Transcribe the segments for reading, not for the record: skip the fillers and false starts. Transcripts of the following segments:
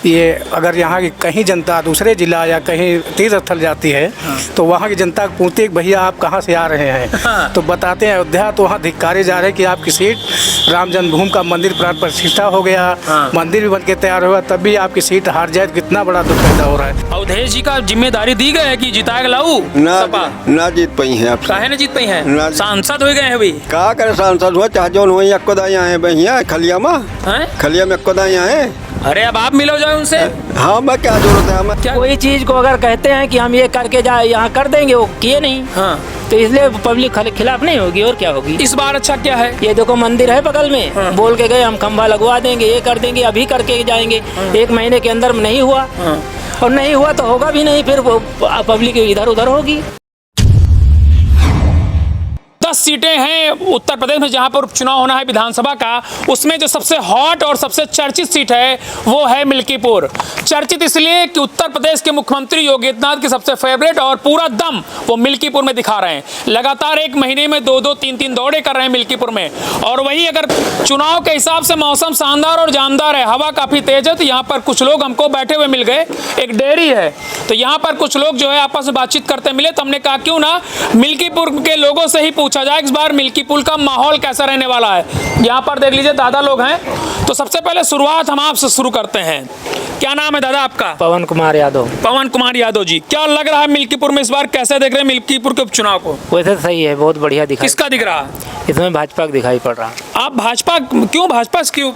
ये अगर यहाँ की कहीं जनता दूसरे जिला या कहीं तीर्थ स्थल जाती है तो वहाँ की जनता को पूछती है कि भैया आप कहाँ से आ रहे हैं, तो बताते हैं अयोध्या, तो वहाँ धिक्कारे जा रहे हैं कि आपकी सीट राम जन्मभूमि का मंदिर प्राण प्रतिष्ठा हो गया, मंदिर भी बन के तैयार हुआ, तब भी आपकी सीट हार जाए, कितना बड़ा दुख पैदा हो रहा है। अवधेश जी का जिम्मेदारी दी गई है कि जिताएगा लाऊ ना जीत पाई है आप, काहे न जीत पाई है, सांसद हो गए हैं अभी, का करे सांसद हुआ चाहे जो हुआ यक्को दाया है भैया खलिया में यक्को दाया है। अरे अब आप मिलो जाए उनसे। हाँ मैं क्या जरूरत है हमें, कोई चीज को अगर कहते हैं कि हम ये करके जाए यहाँ कर देंगे, वो किए नहीं। हाँ। तो इसलिए पब्लिक खिलाफ नहीं होगी, और क्या होगी। इस बार अच्छा क्या है, ये देखो मंदिर है बगल में, बोल के गए हम खंभा लगवा देंगे, ये कर देंगे, अभी करके जाएंगे, 1 महीने के अंदर नहीं हुआ, और नहीं हुआ तो होगा भी नहीं, फिर पब्लिक इधर उधर होगी। 10 सीटें हैं उत्तर प्रदेश में जहां पर उपचुनाव होना है विधानसभा का, उसमें जो सबसे हॉट और सबसे चर्चित सीट है वो है मिल्कीपुर। चर्चित इसलिए कि उत्तर प्रदेश के मुख्यमंत्री योगी आदित्यनाथ की सबसे फेवरेट और पूरा दम वो मिल्कीपुर में दिखा रहे हैं। लगातार 1 महीने में 2-2, 3-3 दौड़े कर रहे हैं मिल्कीपुर में। और वहीं अगर चुनाव के हिसाब से मौसम शानदार और जानदार है, हवा काफ़ी तेज है, तो यहाँ पर कुछ लोग हमको बैठे हुए मिल गए, एक डेयरी है, तो यहाँ पर कुछ लोग जो है आपस में बातचीत करते मिले, तो हमने कहा क्यों ना मिल्कीपुर के लोगों से ही पूछा जाए इस बार मिल्कीपुर का माहौल कैसा रहने वाला है। यहाँ पर देख लीजिए दादा लोग हैं, तो सबसे पहले शुरुआत हम आपसे शुरू करते हैं। क्या नाम है दादा आपका? पवन कुमार यादव। पवन कुमार यादव जी, क्या लग रहा है मिल्कीपुर में इस बार, कैसे देख रहे हैं मिल्कीपुर के उपचुनाव को? वैसे सही है, बहुत बढ़िया दिखा। किसका दिख रहा है इसमें? भाजपा का दिखाई पड़ रहा। आप भाजपा क्यों, भाजपा क्यों,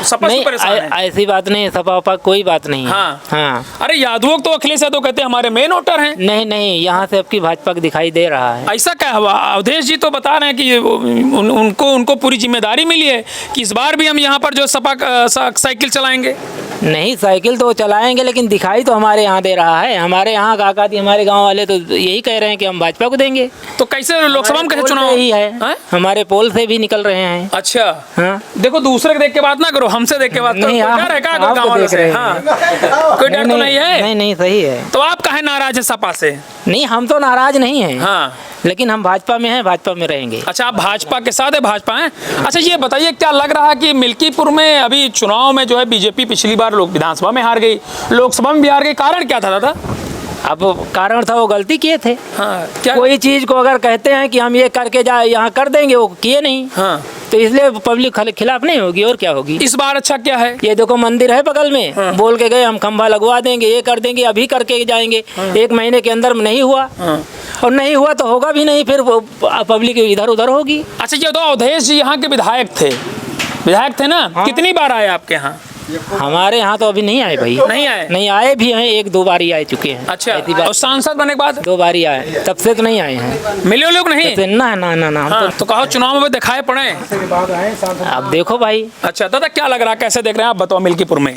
सपा से परेशान हैं? ऐसी बात नहीं, सपा वपा कोई बात नहीं है। हाँ। हाँ। अरे यादव तो अखिलेश यादव कहते हैं हमारे मेन वोटर हैं। नहीं, यहाँ से आपकी भाजपा का दिखाई दे रहा है। ऐसा क्या हुआ? अवधेश जी तो बता रहे हैं कि उनको पूरी जिम्मेदारी मिली है कि इस बार भी हम यहाँ पर जो सपा साइकिल चलाएंगे। नहीं, साइकिल तो चलाएंगे, लेकिन दिखाई तो हमारे यहाँ दे रहा है। हमारे यहाँ काका थी, हमारे गांव वाले तो यही कह रहे हैं कि हम भाजपा को देंगे। तो कैसे लोकसभा में कैसे चुनाव ही है? हमारे पोल से भी निकल रहे हैं। अच्छा। हाँ? देखो दूसरे को देख के बात ना करो, हमसे देख के बात करो। नहीं, कोई डर है क्या गाँव वालों से? हाँ। कोई डर तो नहीं है? नहीं, सही है। तो आप काहे नाराज है सपा से? नहीं, हम तो नाराज नहीं है। हाँ, लेकिन हम भाजपा में हैं, भाजपा में रहेंगे। अच्छा, आप भाजपा के साथ है, भाजपा हैं। अच्छा ये बताइए, क्या लग रहा है कि मिल्कीपुर में अभी चुनाव में जो है बीजेपी पिछली बार लोग विधानसभा में हार गई, लोकसभा में भी हार गई, कारण क्या था दादा? अब कारण था वो गलती किए थे। हाँ, क्या? कोई चीज को अगर कहते हैं कि हम ये करके जाए यहाँ कर देंगे, वो किए नहीं। हाँ। तो इसलिए पब्लिक खिलाफ नहीं होगी, और क्या होगी। इस बार अच्छा क्या है, ये देखो मंदिर है बगल में, बोल के गए हम खंभा लगवा देंगे, ये कर देंगे, अभी करके जाएंगे, 1 महीने के अंदर नहीं हुआ, और नहीं हुआ तो होगा भी नहीं, फिर पब्लिक इधर उधर होगी। अच्छा ये तो अवधेश जी यहाँ के विधायक थे ना? हाँ। कितनी बार आए आपके यहाँ? हमारे यहाँ तो अभी नहीं आए भाई। नहीं आए भी हैं, 1-2 बार ही आए चुके हैं। अच्छा, और सांसद बनने के बाद 2 बार ही आए, तब से तो नहीं आए हैं। मिले लोग नहीं? ना। हाँ, तो कहो चुनाव में दिखाए पड़े। अब देखो भाई। अच्छा दादा, क्या लग रहा है, कैसे देख रहे हैं आप, बताओ मिल्कीपुर में?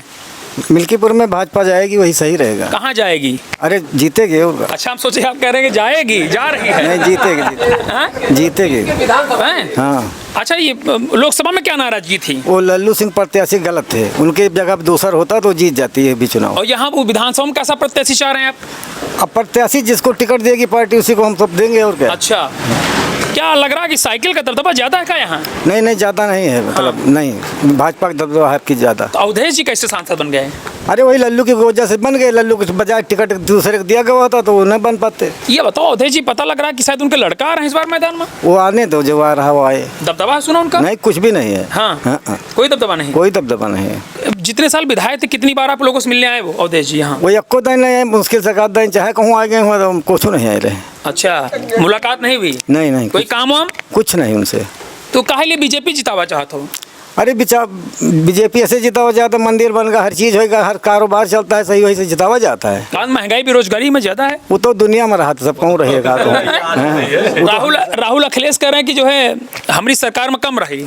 मिल्कीपुर में भाजपा जाएगी, वही सही रहेगा। कहाँ जाएगी? अरे जीतेगी। और अच्छा, हम सोचे आप कह रहे हैं कि जाएगी, जा रही है। नहीं, जीतेगी। जीतेगी। हाँ। अच्छा, ये लोकसभा में क्या नाराजगी थी? वो लल्लू सिंह प्रत्याशी गलत थे, उनके जगह दूसर होता तो जीत जाती है भी चुनाव। और यहाँ विधानसभा में कैसा प्रत्याशी चाह रहे हैं आप? अब प्रत्याशी जिसको टिकट देगी पार्टी उसी को हम सब देंगे, और क्या। अच्छा, क्या लग रहा है कि साइकिल का दबदबा ज्यादा है क्या यहाँ? नहीं, ज्यादा नहीं है, मतलब नहीं, भाजपा का दबदबा है कि ज्यादा। तो अवधेश जी कैसे सांसद बन गए? अरे वही लल्लू की वजह से बन गए, लल्लू के बजाय टिकट दूसरे को दिया गया होता तो वो नहीं बन पाते। ये बताओ अवधेश जी, पता लग रहा है कि शायद उनके लड़का आ रहे हैं इस बार मैदान में? वो आने दो, जो आ रहा वो आए। दबदबा है सुना उनका? नहीं, कुछ भी नहीं है। हाँ। कोई दबदबा नहीं? कोई दबदबा नहीं है। जितने साल विधायक थे, कितनी बार आप लोगों से मिलने आए वो अवधेश जी यहाँ? वो एको दिन नहीं है, मुश्किल से का दिन, चाहे कहूँ आ गए हुआ तो कुछ नहीं आए रहे। अच्छा, मुलाकात नहीं हुई? नहीं। कोई काम वाम? कुछ नहीं उनसे। तो काहे लिए बीजेपी जितावा चाहता हो? अरे बीजेपी ऐसे जितावा जाता, मंदिर बन गया, हर चीज होगा, हर कारोबार चलता है, सही वही से जितावा जाता है। आज महंगाई बेरोजगारी में ज्यादा है। वो तो दुनिया में रहा, तो सब कहूँ रहेगा तो। राहुल अखिलेश कह रहे हैं कि जो है हमारी सरकार में कम रही।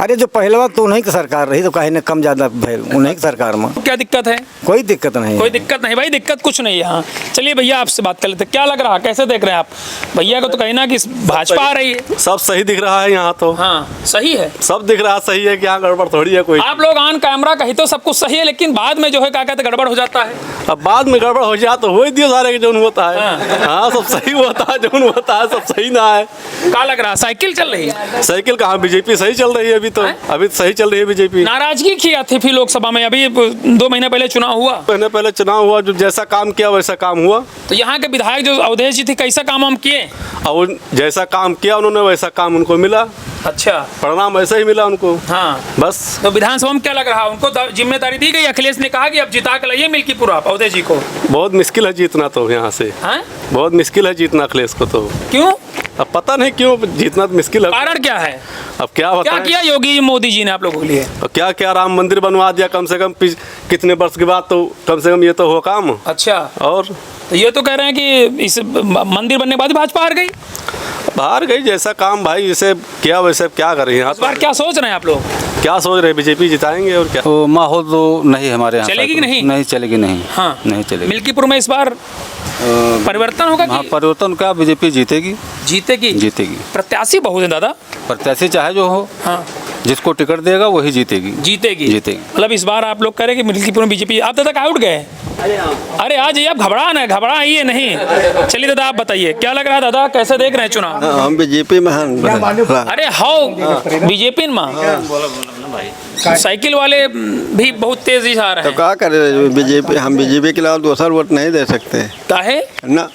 अरे जो पहले तो उन्हीं की सरकार रही, तो कहीं न कम ज्यादा उन्हीं की सरकार में। क्या दिक्कत है? कोई दिक्कत नहीं। कोई दिक्कत नहीं भाई, दिक्कत कुछ नहीं है। हाँ चलिए भैया, आपसे बात कर लेते, क्या लग रहा है, कैसे देख रहे हैं आप? भैया को तो कहना कि भाजपा आ रही है। सब सही दिख रहा है यहाँ तो। हाँ सही है, सब दिख रहा सही है, क्या गड़बड़ थोड़ी है कोई। आप लोग ऑन कैमरा कही तो सब कुछ सही है, लेकिन बाद में जो है क्या कहते गड़बड़ हो जाता है। अब बाद में गड़बड़ हो जाए तो हो ही दिया सारे जो होता है। हाँ सब सही होता है, जो होता है सब सही ना है। क्या लग रहा है, साइकिल चल रही है? साइकिल कहाँ, बीजेपी सही चल रही है अभी। अभी तो सही चल रही है बीजेपी। नाराजगी क्या थी फिर लोकसभा में? अभी 2 महीने पहले चुनाव हुआ, पहले चुनाव हुआ, जो जैसा काम किया वैसा काम हुआ। तो यहाँ के विधायक जो अवधेश जी थे कैसा काम हम किए? और जैसा काम किया उन्होंने वैसा काम उनको मिला। अच्छा, परिणाम ऐसा ही मिला उनको। हाँ बस। तो विधानसभा में क्या लग रहा? उनको जिम्मेदारी दी गई, अखिलेश ने कहा कि अब जिता के लाइए मिल्कीपुर आप अवधेश जी को। बहुत मुश्किल है जीतना तो यहाँ से। हाँ? बहुत मुश्किल है जीतना अखिलेश को तो। क्यों? अब पता नहीं क्यों जीतना तो मुश्किल है। कारण क्या है? अब क्या क्या बताएं? किया योगी मोदी जी ने आप लोगों के लिए? और क्या क्या राम मंदिर बनवा दिया कम से कम कितने वर्ष के बाद, तो कम से कम ये तो हो काम। अच्छा, और तो ये तो कह रहे हैं कि इस मंदिर बनने के बाद भाजपा हार गई। बाहर गई, जैसा काम भाई जैसे किया वैसे क्या करें यहाँ। इस बार क्या सोच रहे हैं आप लोग? क्या सोच रहे हैं? बीजेपी जिताएंगे और क्या। तो माहौल तो नहीं है हमारे यहाँ। चलेगी कि नहीं? नहीं चलेगी, नहीं। हाँ, नहीं चलेगी। मिल्कीपुर में इस बार परिवर्तन होगा हाँ, कि परिवर्तन का बीजेपी जीतेगी। जीतेगी? जीतेगी। प्रत्याशी बहुत है दादा। प्रत्याशी चाहे जो हो, हाँ, जिसको टिकट देगा वही जीतेगी। जीतेगी। जीतेगी। मतलब इस बार आप लोग कह रहे हैं कि मिल्कीपुर में बीजेपी। आप दादा कहाँ उठ गए? अरे आ जाइए, आप घबराइए नहीं। चलिए दादा आप बताइए क्या लग रहा है दादा, कैसे देख रहे हैं चुनाव? हम बीजेपी में हैं। अरे हाउ बीजेपी में साइकिल वाले भी बहुत तेजी से आ रहे तो हैं। क्या करे बीजेपी, हम बीजेपी के अलावा दूसरा वोट नहीं दे सकते। काहे? ना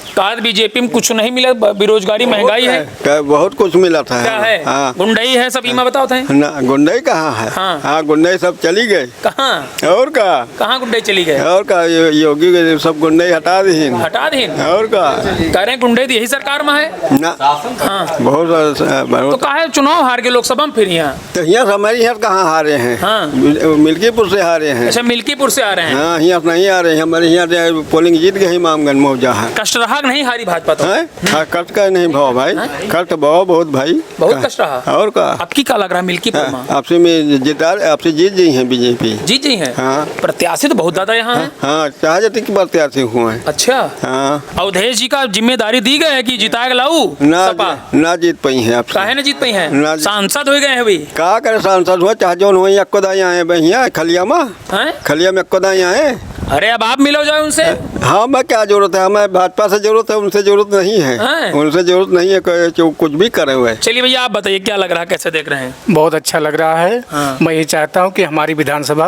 कहा बीजेपी में कुछ नहीं मिला, बेरोजगारी महंगाई है। क्या बहुत कुछ मिला था। क्या है? हाँ। गुंडई है सब, इमा बताओ थे। ना गुंडई कहाँ है? हाँ। हाँ गुंडई सब चली गई। कहाँ और का कहाँ गुंडई चली गए? और का योगी के सब गुंडई हटा दी। हटा दी। और का कह रहे हैं गुंडई तो यही सरकार में है ना। हाँ। बहुत तो काहे चुनाव हार के लोकसभा में फिर यहाँ? तो यहाँ हमारी यहाँ कहाँ हारे हैं? हाँ। मिल्कीपुर से हारे हैं। अच्छा, मिल्कीपुर से आ रहे हैं। हाँ यहाँ नहीं आ रहे हैं। हमारे यहाँ पोलिंग जीत गए इमामगंज मौजा है। कष्ट रहा कि नहीं हारी भाजपा तो? हाँ, कष्ट का नहीं भाव भाई। कष्ट भाव बहुत भाई, बहुत कष्ट रहा। और का आपकी क्या लग रहा है मिल्कीपुर में? आपसे में आपसे जीत गई है बीजेपी। जीत जी है। हाँ। प्रत्याशी तो बहुत ज्यादा यहाँ है। हाँ चाह जाती की प्रत्याशी हुए हैं। अच्छा, हाँ अवधेश जी का जिम्मेदारी दी गई है कि जिताएगा लाऊ सपा। ना जीत पाई है आपसे। काहे ना जीत पाई ना है? जीत- सांसद हो गए हैं अभी। का करे सांसद हुआ चाह जो हुए यक्को दाई आए भैया खलिया में। हैं? खलिया में यक्को दाई आए। अरे अब आप मिलो जाए उनसे। हाँ मैं क्या जरूरत है, हमें भाजपा से जरूरत है, उनसे जरूरत नहीं है। हैं? उनसे जरूरत नहीं है कि कुछ भी करे हुए। चलिए भैया आप बताइए क्या लग रहा है, कैसे देख रहे हैं? बहुत अच्छा लग रहा है। हाँ। मैं ये चाहता हूँ कि हमारी विधानसभा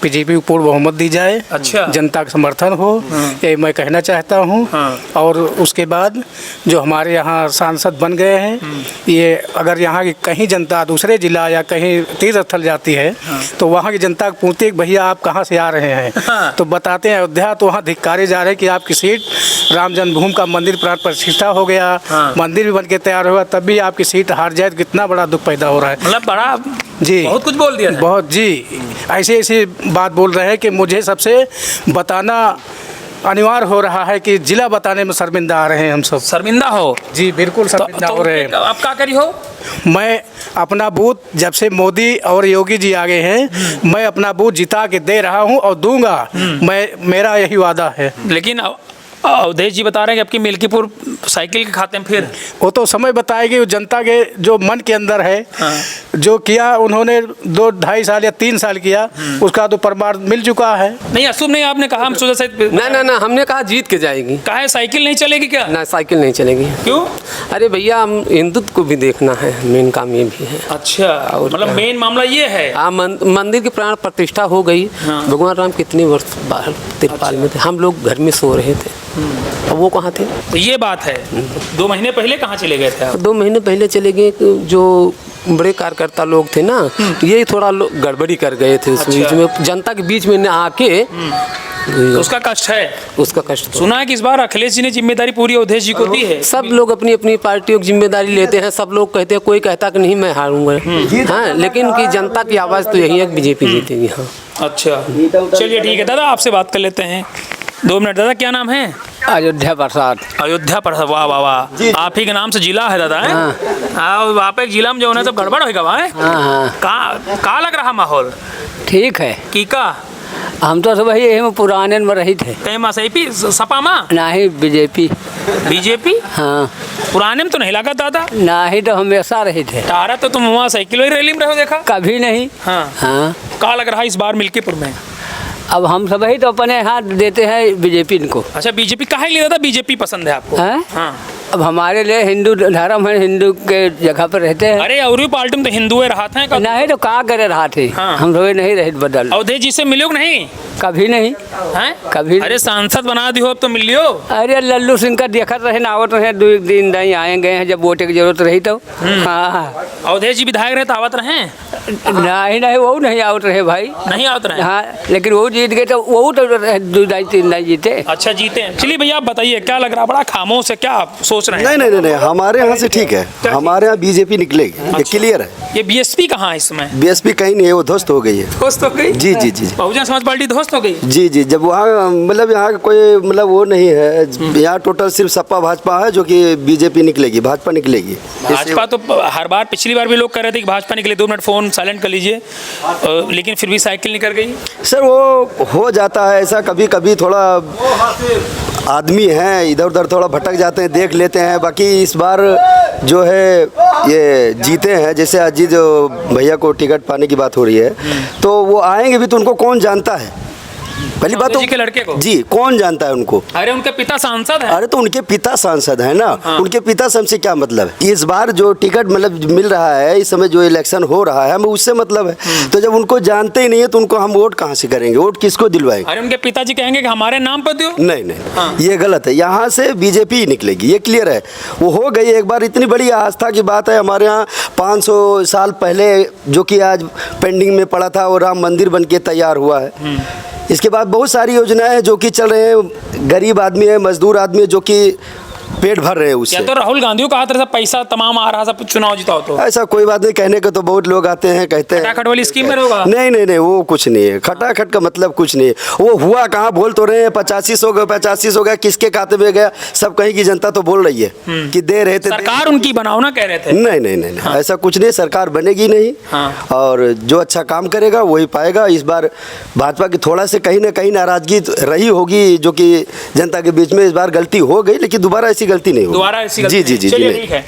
बीजेपी को पूर्ण बहुमत दी जाए। अच्छा। जनता का समर्थन हो, ये मैं कहना चाहता हूँ। हाँ। और उसके बाद जो हमारे यहाँ सांसद बन गए हैं, ये अगर यहाँ की कहीं जनता दूसरे जिला या कहीं तीर्थ स्थल जाती है तो वहाँ की जनता को पूछती है कि भैया आप कहाँ से आ रहे हैं? हाँ। तो बताते हैं अयोध्या, तो वहाँ धिक्कारे जा रहे हैं कि आपकी सीट राम जन्मभूमि का मंदिर प्राण प्रतिष्ठा हो गया। हाँ। मंदिर भी बन के तैयार हुआ, तब भी आपकी सीट हार जाए तो कितना बड़ा दुख पैदा हो रहा है। मतलब बड़ा जी बहुत कुछ बोल दिया है। बहुत जी, ऐसे ऐसी बात बोल रहे हैं कि मुझे सबसे बताना अनिवार्य हो रहा है कि जिला बताने में शर्मिंदा आ रहे हैं हम सब। शर्मिंदा हो? जी बिल्कुल शर्मिंदा हो रहे हैं। आप क्या करी हो? मैं अपना बूथ जब से मोदी और योगी जी आ गए हैं, मैं अपना बूथ जिता के दे रहा हूं और दूंगा। मेरा यही वादा है। लेकिन अवधेश जी बता रहे हैं कि आपकी मिल्कीपुर साइकिल के खाते में फिर वो तो समय बताएगी, जनता के जो मन के अंदर है। हाँ। जो किया उन्होंने 2-2.5 साल या 3 साल किया, उसका तो प्रमाण मिल चुका है। नहीं अशुभ नहीं, आपने कहा हम सोचा शायद ना हमने कहा जीत के जाएगी। कहा है साइकिल नहीं चलेगी क्या? ना साइकिल नहीं चलेगी। क्यों? अरे भैया हम हिंदुत्व को भी देखना है, मेन काम ये भी है। अच्छा, मतलब मेन मामला ये है। मंदिर की प्राण प्रतिष्ठा हो गई। हाँ। भगवान राम कितने वर्ष बाहर तिरपाल में थे, हम लोग घर में सो रहे थे, अब वो कहाँ थे? तो ये बात है। 2 महीने पहले कहाँ चले गए थे आप? 2 महीने पहले चले गए। जो बड़े कार्यकर्ता लोग थे ना, ये थोड़ा गड़बड़ी कर गए थे उस बीच में, जनता के बीच में न आके। तो उसका कष्ट है। उसका कष्ट तो सुना है कि इस बार अखिलेश जी ने जिम्मेदारी पूरी अवधेश जी को दी है। सब लोग अपनी अपनी पार्टियों की जिम्मेदारी लेते हैं। सब लोग कहते हैं, कोई कहता कि नहीं मैं हारूंगा। हाँ, लेकिन कि जनता की आवाज़ तो यही है कि बीजेपी जीतेगी। हाँ। अच्छा चलिए ठीक है दादा, आपसे बात कर लेते हैं 2 मिनट। दादा क्या नाम है? अयोध्या प्रसाद। अयोध्या प्रसाद, वाह वाह वाह। आप ही के नाम से जिला है दादा है? हाँ, वहाँ पे एक जिला में जो है सब गड़बड़ होगा वहाँ है? का लग रहा माहौल ठीक है। की का हम तो सब यही में पुराने में रही थे। कहीं मासपी सपा मा ना ही बीजेपी। बीजेपी? हाँ। पुराने में तो नहीं लगा दादा। ना ही तो हमेशा रही थे। तारा तो तुम वहाँ साइकिल ही रैली में रहो देखा? कभी नहीं। हाँ। हाँ। का लग रहा है इस बार मिल्कीपुर में? अब हम सब ही तो अपने हाथ देते हैं बीजेपी को। अच्छा बीजेपी काहे लिए दादा बीजेपी पसंद है आपको? हैं? हाँ। अब हमारे लिए हिंदू धर्म है, हिंदू के जगह पर रहते हैं। अरे और भी पार्टी में तो हिंदू है रहा था नहीं तो का करे रहा थे, हाँ। हम लोग नहीं रहे बदल, अवधेश जी से मिलो कि नहीं? कभी नहीं, हैं? कभी अरे सांसद बना दी हो अब तो मिलियो। अरे लल्लू सिंह का देखत रहे ना, आवत रहे 2 दिन नहीं आए गए हैं जब वोट की जरूरत रही तो। हाँ अवधेश जी विधायक रहे तो आवत रहे? नहीं वो नहीं आवत रहे भाई, नहीं आवत रहे? हाँ लेकिन वो जीत गए तो वो तो 2-3 नहीं जीते। अच्छा जीते हैं। चलिए भैया आप बताइए क्या लग रहा, बड़ा खामोश है, क्या आप सोच रहे हैं? नहीं हमारे यहाँ से ठीक है, हमारे यहाँ बीजेपी निकलेगी, ये क्लियर है। ये बीएसपी कहाँ है इसमें? बीएसपी कहीं नहीं है, वो ध्वस्त हो गई है। ध्वस्त हो गई? जी जी जी बहुजन समाज पार्टी ध्वस्त हो गई? जी जी, जब वहाँ मतलब यहाँ का कोई मतलब वो नहीं है, यहाँ टोटल सिर्फ सपा भाजपा है, जो कि बीजेपी निकलेगी, भाजपा निकलेगी। भाजपा तो हर बार, पिछली बार भी लोग कह रहे थे कि भाजपा निकले, 2 मिनट फोन साइलेंट कर लीजिए, लेकिन फिर भी साइकिल निकल गई। सर वो हो जाता है ऐसा, कभी कभी थोड़ा आदमी हैं इधर उधर थोड़ा भटक जाते हैं, देख लेते हैं। बाकी इस बार जो है ये जीते हैं, जैसे अजीत जो भैया को टिकट पाने की बात हो रही है, तो वो आएंगे भी तो उनको कौन जानता है? पहली बात तो के लड़के को जी कौन जानता है उनको? अरे उनके पिता सांसद है। अरे तो उनके पिता सांसद है ना, हाँ। उनके पिता से हमसे क्या मतलब है? इस बार जो टिकट मतलब मिल रहा है, इस समय जो इलेक्शन हो रहा है, हमें उससे मतलब है। तो जब उनको जानते ही नहीं है तो उनको हम वोट कहाँ से करेंगे? वोट किसको दिलवाएंगे? अरे उनके पिताजी कहेंगे कि हमारे नाम पर दो। नहीं हाँ। ये गलत है, यहाँ से बीजेपी निकलेगी, ये क्लियर है। वो हो गई एक बार, इतनी बड़ी आस्था की बात है। हमारे यहाँ 500 साल पहले जो कि आज पेंडिंग में पड़ा था, वो राम मंदिर बन के तैयार हुआ है। इसके बाद बहुत सारी योजनाएं हैं जो कि चल रहे हैं। गरीब आदमी है, मजदूर आदमी है, जो कि पेट भर रहे हैं उससे। या तो राहुल गांधी को कहा था पैसा तमाम आ रहा, सब चुनाव जिताओ तो। ऐसा कोई बात नहीं, कहने को तो बहुत लोग आते हैं, कहते हैं खटाखट वाली स्कीम में होगा। नहीं वो कुछ नहीं है, खटाखट का मतलब कुछ नहीं है। वो हुआ कहाँ बोल तो रहे हैं 85 हो गए, 85 हो गया, किसके खाते में गया? सब कहीं की जनता तो बोल रही है कि दे रहे थे, सरकार उनकी बनाओ ना कह रहे थे। नहीं हाँ। ऐसा कुछ नहीं, सरकार बनेगी नहीं। हाँ। और जो अच्छा काम करेगा वही पाएगा। इस बार भाजपा की थोड़ा से कहीं ना कहीं नाराजगी रही होगी, जो कि जनता के बीच में इस बार गलती हो गई, लेकिन दोबारा ऐसी गलती नहीं होगी। दोबारा ऐसी गलती जी चलिए नहीं। ठीक है।